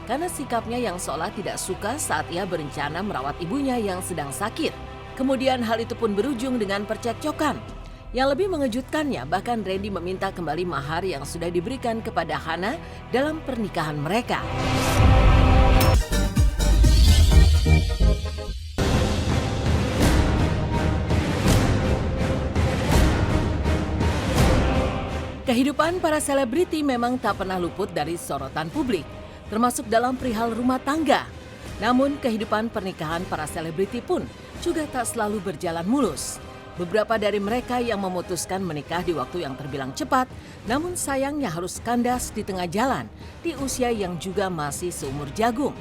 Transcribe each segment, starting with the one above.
karena sikapnya yang seolah tidak suka saat ia berencana merawat ibunya yang sedang sakit. Kemudian hal itu pun berujung dengan percekcokan. Yang lebih mengejutkannya, bahkan Randy meminta kembali mahar yang sudah diberikan kepada Hana dalam pernikahan mereka. Kehidupan para selebriti memang tak pernah luput dari sorotan publik, termasuk dalam perihal rumah tangga. Namun kehidupan pernikahan para selebriti pun juga tak selalu berjalan mulus. Beberapa dari mereka yang memutuskan menikah di waktu yang terbilang cepat, namun sayangnya harus kandas di tengah jalan di usia yang juga masih seumur jagung.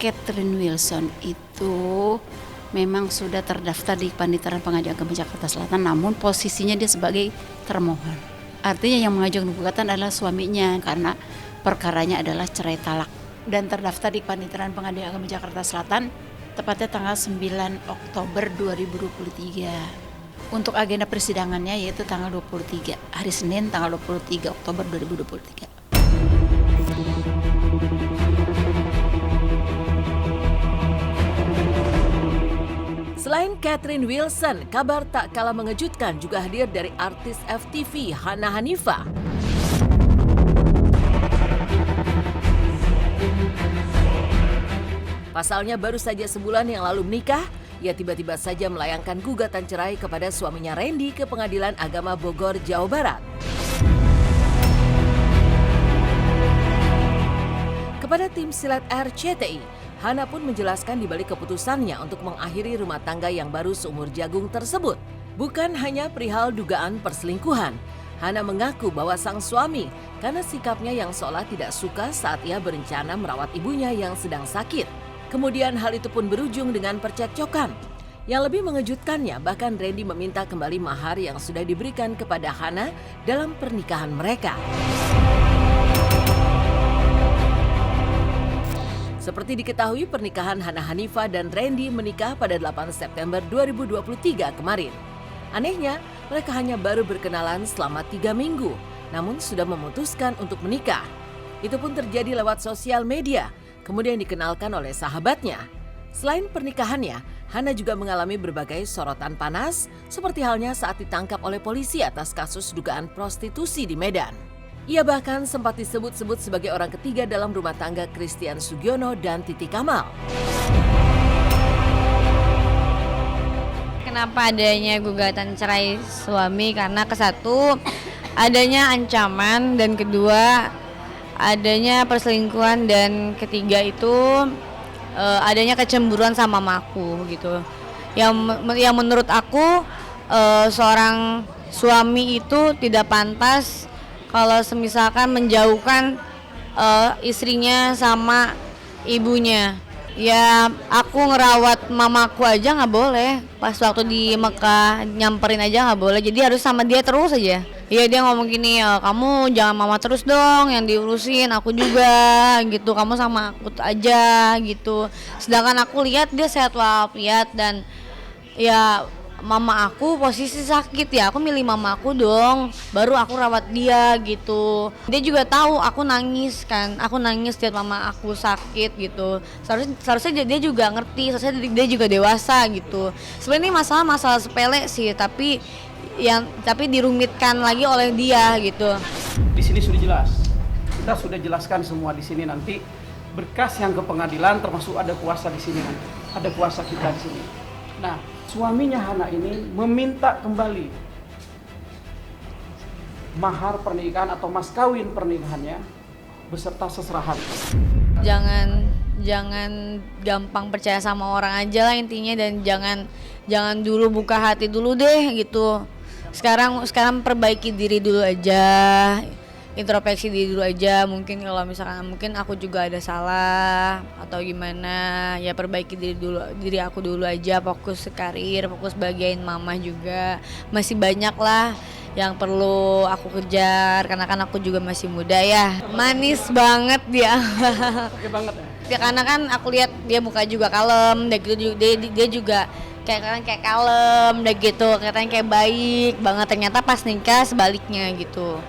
Catherine Wilson itu memang sudah terdaftar di Panitera Pengadilan Agama Jakarta Selatan, namun posisinya dia sebagai termohon. Artinya yang mengajukan gugatan adalah suaminya karena perkaranya adalah cerai talak, dan terdaftar di Panitera Pengadilan Agama Jakarta Selatan tepatnya tanggal 9 Oktober 2023. Untuk agenda persidangannya yaitu tanggal 23, hari Senin tanggal 23 Oktober 2023. Selain Catherine Wilson, kabar tak kalah mengejutkan juga hadir dari artis FTV Hana Hanifah. Pasalnya baru saja sebulan yang lalu menikah, ia tiba-tiba saja melayangkan gugatan cerai kepada suaminya Randy ke Pengadilan Agama Bogor, Jawa Barat. Kepada tim silat RCTI, Hana pun menjelaskan di balik keputusannya untuk mengakhiri rumah tangga yang baru seumur jagung tersebut. Bukan hanya perihal dugaan perselingkuhan, Hana mengaku bahwa sang suami karena sikapnya yang seolah tidak suka saat ia berencana merawat ibunya yang sedang sakit. Kemudian hal itu pun berujung dengan percekcokan. Yang lebih mengejutkannya, bahkan Randy meminta kembali mahar yang sudah diberikan kepada Hana dalam pernikahan mereka. Seperti diketahui, pernikahan Hana Hanifah dan Randy menikah pada 8 September 2023 kemarin. Anehnya, mereka hanya baru berkenalan selama 3 minggu, namun sudah memutuskan untuk menikah. Itu pun terjadi lewat sosial media, kemudian dikenalkan oleh sahabatnya. Selain pernikahannya, Hana juga mengalami berbagai sorotan panas, seperti halnya saat ditangkap oleh polisi atas kasus dugaan prostitusi di Medan. Ia bahkan sempat disebut-sebut sebagai orang ketiga dalam rumah tangga Christian Sugiono dan Titi Kamal. Kenapa adanya gugatan cerai suami? Karena kesatu adanya ancaman, dan kedua adanya perselingkuhan, dan ketiga itu adanya kecemburuan sama mamaku gitu. Yang menurut aku seorang suami itu tidak pantas kalau semisalkan menjauhkan istrinya sama ibunya. Ya aku ngerawat mamaku aja nggak boleh, pas waktu di Mekah nyamperin aja nggak boleh, jadi harus sama dia terus aja. Iya dia ngomong gini, kamu jangan mama terus dong yang diurusin, aku juga gitu, kamu sama aku aja gitu. Sedangkan aku lihat dia sehat walafiat dan ya mama aku posisi sakit, ya aku milih mama aku dong, baru aku rawat dia gitu. Dia juga tahu aku nangis kan, aku nangis lihat mama aku sakit gitu. Seharusnya dia juga ngerti, seharusnya dia juga dewasa gitu. Sebenarnya ini masalah sepele sih, tapi dirumitkan lagi oleh dia gitu. Di sini sudah jelas, kita sudah jelaskan semua di sini, nanti berkas yang ke pengadilan termasuk ada kuasa di sini nanti, ada kuasa kita di sini. Nah, suaminya Hana ini meminta kembali mahar pernikahan atau mas kawin pernikahannya beserta seserahan. Jangan gampang percaya sama orang aja lah intinya, dan jangan dulu buka hati dulu deh gitu. Sekarang perbaiki diri dulu aja, introspeksi diri dulu aja. Mungkin kalau misalkan mungkin aku juga ada salah atau gimana, ya perbaiki diri aku dulu aja, fokus ke karir, fokus bagian mama juga. Masih banyak lah yang perlu aku kejar, karena kan aku juga masih muda ya. Manis banget dia. Oke banget Ya karena kan aku lihat dia muka juga kalem, dia juga kayak kalem, udah gitu, katanya kayak baik banget. Ternyata pas nikah sebaliknya gitu.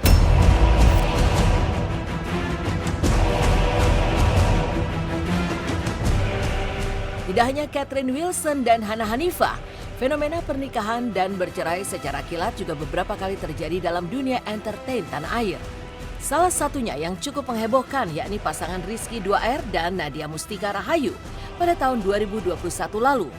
Tidak hanya Catherine Wilson dan Hana Hanifah, fenomena pernikahan dan bercerai secara kilat juga beberapa kali terjadi dalam dunia entertain tanah air. Salah satunya yang cukup menghebohkan yakni pasangan Rizky 2R dan Nadia Mustika Rahayu pada tahun 2021 lalu.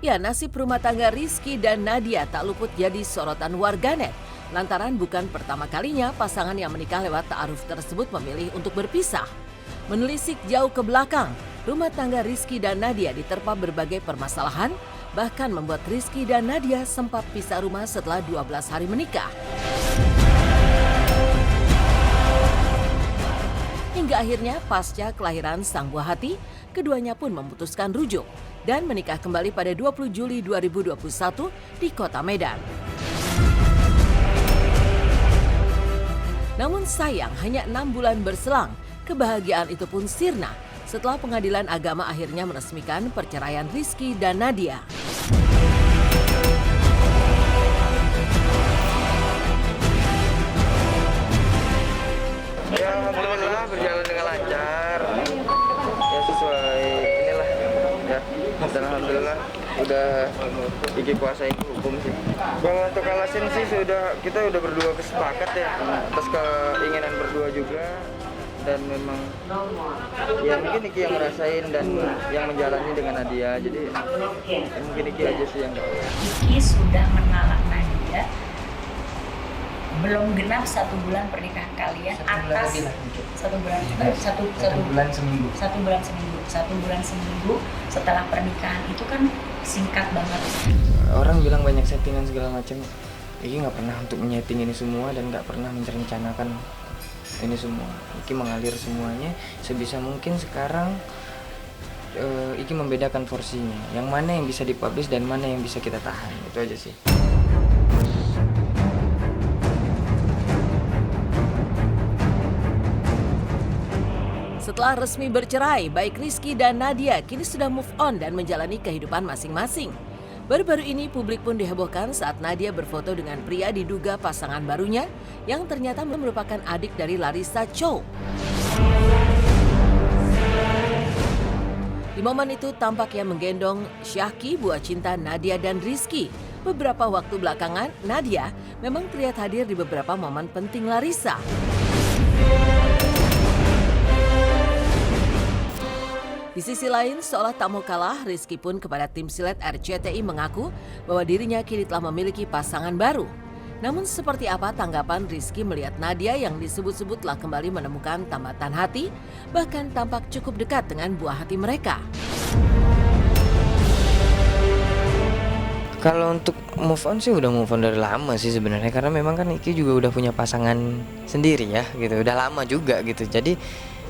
Ya, nasib rumah tangga Rizky dan Nadia tak luput jadi sorotan warganet. Lantaran bukan pertama kalinya pasangan yang menikah lewat ta'aruf tersebut memilih untuk berpisah. Menelisik jauh ke belakang, rumah tangga Rizky dan Nadia diterpa berbagai permasalahan, bahkan membuat Rizky dan Nadia sempat pisah rumah setelah 12 hari menikah. Hingga akhirnya pasca kelahiran sang buah hati, keduanya pun memutuskan rujuk dan menikah kembali pada 20 Juli 2021 di Kota Medan. Namun sayang, hanya 6 bulan berselang, kebahagiaan itu pun sirna setelah Pengadilan Agama akhirnya meresmikan perceraian Rizky dan Nadia. Ya alhamdulillah berjalan dengan lancar, ya sesuai inilah ya, dan alhamdulillah udah gigi kuasain hukum sih. Kalau untuk alasan sih kita udah berdua kesepakat ya, atas keinginan berdua juga, dan memang ya mungkin Iki yang ngerasain dan yang menjalani dengan Nadia, jadi ya mungkin Iki aja sih yang tahu. Iki sudah menalak Nadia belum genap 1 bulan pernikahan kalian, atas 1 bulan seminggu setelah pernikahan. Itu kan singkat banget. Orang bilang banyak settingan segala macam. Iki nggak pernah untuk menyeting ini semua dan nggak pernah merencanakan ini semua. Iki mengalir semuanya sebisa mungkin. Sekarang Iki membedakan porsinya, yang mana yang bisa dipublish dan mana yang bisa kita tahan. Itu aja sih. Setelah resmi bercerai, baik Rizky dan Nadia kini sudah move on dan menjalani kehidupan masing-masing. Baru-baru ini publik pun dihebohkan saat Nadia berfoto dengan pria diduga pasangan barunya yang ternyata merupakan adik dari Larissa Chow. Di momen itu tampaknya menggendong Syahki, buah cinta Nadia dan Rizky. Beberapa waktu belakangan, Nadia memang terlihat hadir di beberapa momen penting Larissa. Di sisi lain, seolah tak mau kalah, Rizky pun kepada tim silet RCTI mengaku bahwa dirinya kini telah memiliki pasangan baru. Namun seperti apa tanggapan Rizky melihat Nadia yang disebut-sebut telah kembali menemukan tambatan hati, bahkan tampak cukup dekat dengan buah hati mereka? Kalau untuk move on sih udah move on dari lama sih sebenarnya, karena memang kan Iki juga udah punya pasangan sendiri ya gitu, udah lama juga gitu, jadi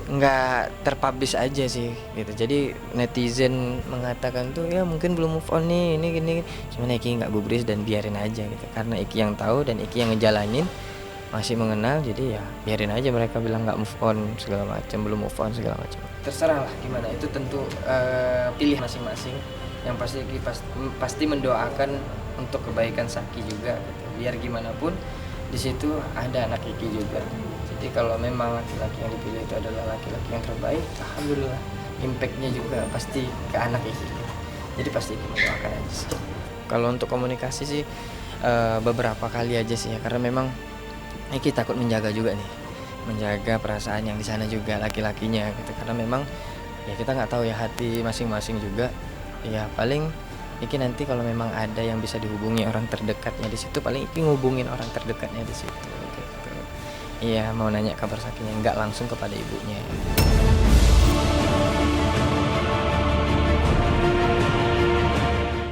nggak terpublish aja sih gitu. Jadi netizen mengatakan tuh ya mungkin belum move on nih ini gini, cuman Iki nggak gubris dan biarin aja gitu, karena Iki yang tahu dan Iki yang ngejalanin, masih mengenal, jadi ya biarin aja mereka bilang nggak move on segala macam, belum move on segala macam, terserah lah gimana, itu tentu pilih masing-masing. Yang pasti Iki pasti mendoakan untuk kebaikan Saki juga gitu. Biar gimana pun di situ ada anak Iki juga. Jadi kalau memang laki-laki yang dipilih itu adalah laki-laki yang terbaik, alhamdulillah impactnya juga pasti ke anak Iki gitu. Jadi pasti Iki mendoakan aja sih. Kalau untuk komunikasi sih beberapa kali aja sih ya, karena memang Iki takut menjaga juga nih, menjaga perasaan yang di sana juga laki-lakinya gitu. Karena memang ya kita nggak tahu ya hati masing-masing juga. Ya paling Iki nanti kalau memang ada yang bisa dihubungi orang terdekatnya di situ, paling Iki ngubungin orang terdekatnya di situ gitu. Iya, mau nanya kabar Sakinya, nggak langsung kepada ibunya.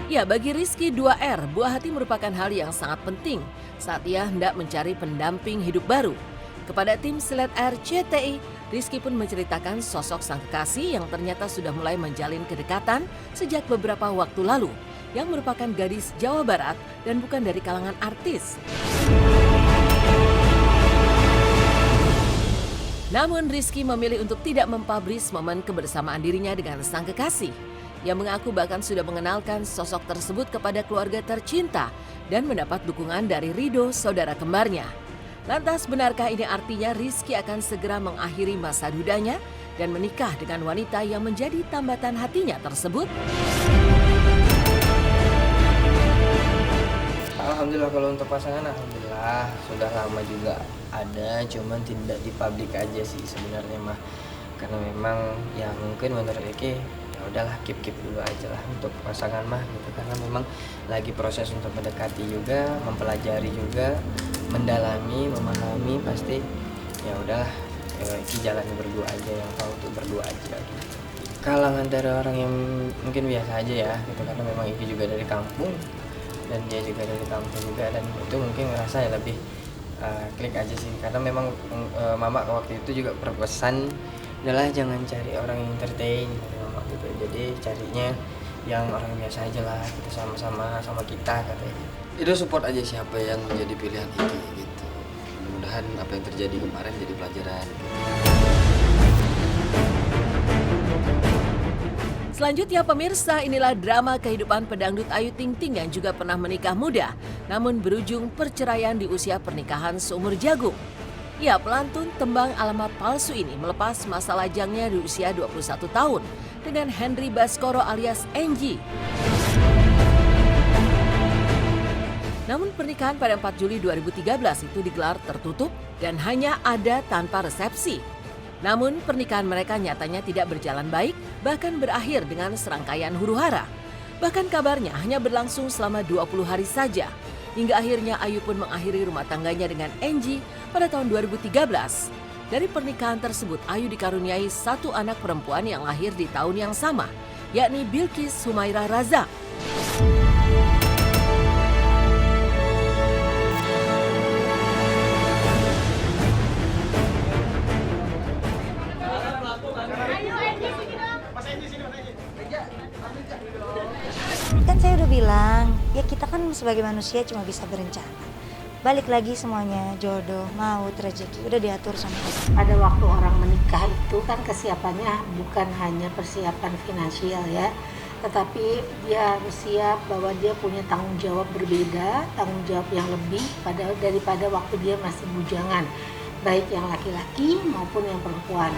Ya, bagi Rizky 2R, buah hati merupakan hal yang sangat penting saat ia hendak mencari pendamping hidup baru. Kepada tim Select RCTI, Rizky pun menceritakan sosok sang kekasih yang ternyata sudah mulai menjalin kedekatan sejak beberapa waktu lalu, yang merupakan gadis Jawa Barat dan bukan dari kalangan artis. Namun Rizky memilih untuk tidak mempublish momen kebersamaan dirinya dengan sang kekasih. Ia mengaku bahkan sudah mengenalkan sosok tersebut kepada keluarga tercinta dan mendapat dukungan dari Rido, saudara kembarnya. Lantas benarkah ini artinya Rizky akan segera mengakhiri masa dudanya dan menikah dengan wanita yang menjadi tambatan hatinya tersebut? Alhamdulillah kalau untuk pasangan, alhamdulillah sudah lama juga ada, cuman tidak dipublik aja sih sebenarnya mah, karena memang ya mungkin menurut Iki ya udahlah keep dulu aja lah untuk pasangan mah gitu, karena memang lagi proses untuk mendekati juga, mempelajari juga, mendalami, memahami, pasti ya udahlah Iki jalannya berdua aja, yang tahu tuh berdua aja gitu. Kalangan dari orang yang mungkin biasa aja ya gitu, karena memang Iki juga dari kampung dan dia juga dari kampung juga, dan itu mungkin ngerasa ya lebih klik aja sih, karena memang mama waktu itu juga berpesan adalah jangan cari orang yang entertain kata mama gitu, jadi carinya yang orang biasa aja lah gitu, sama kita katanya. Itu support aja siapa yang menjadi pilihan Iki gitu. Mudah-mudahan apa yang terjadi kemarin jadi pelajaran gitu. Selanjutnya pemirsa, inilah drama kehidupan pedangdut Ayu Ting Ting yang juga pernah menikah muda, namun berujung perceraian di usia pernikahan seumur jagung. Ya, pelantun tembang alamat palsu ini melepas masa lajangnya di usia 21 tahun dengan Henry Baskoro alias Enji. Namun pernikahan pada 4 Juli 2013 itu digelar tertutup dan hanya ada tanpa resepsi. Namun pernikahan mereka nyatanya tidak berjalan baik, bahkan berakhir dengan serangkaian huru-hara. Bahkan kabarnya hanya berlangsung selama 20 hari saja. Hingga akhirnya Ayu pun mengakhiri rumah tangganya dengan Enji pada tahun 2013. Dari pernikahan tersebut Ayu dikaruniai satu anak perempuan yang lahir di tahun yang sama, yakni Bilqis Humaira Razak. Kan saya udah bilang, ya kita kan sebagai manusia cuma bisa berencana. Balik lagi semuanya, jodoh, maut, rezeki, udah diatur sama Allah. Pada waktu orang menikah itu kan kesiapannya bukan hanya persiapan finansial ya, tetapi dia harus siap bahwa dia punya tanggung jawab berbeda, tanggung jawab yang lebih daripada waktu dia masih bujangan, baik yang laki-laki maupun yang perempuan.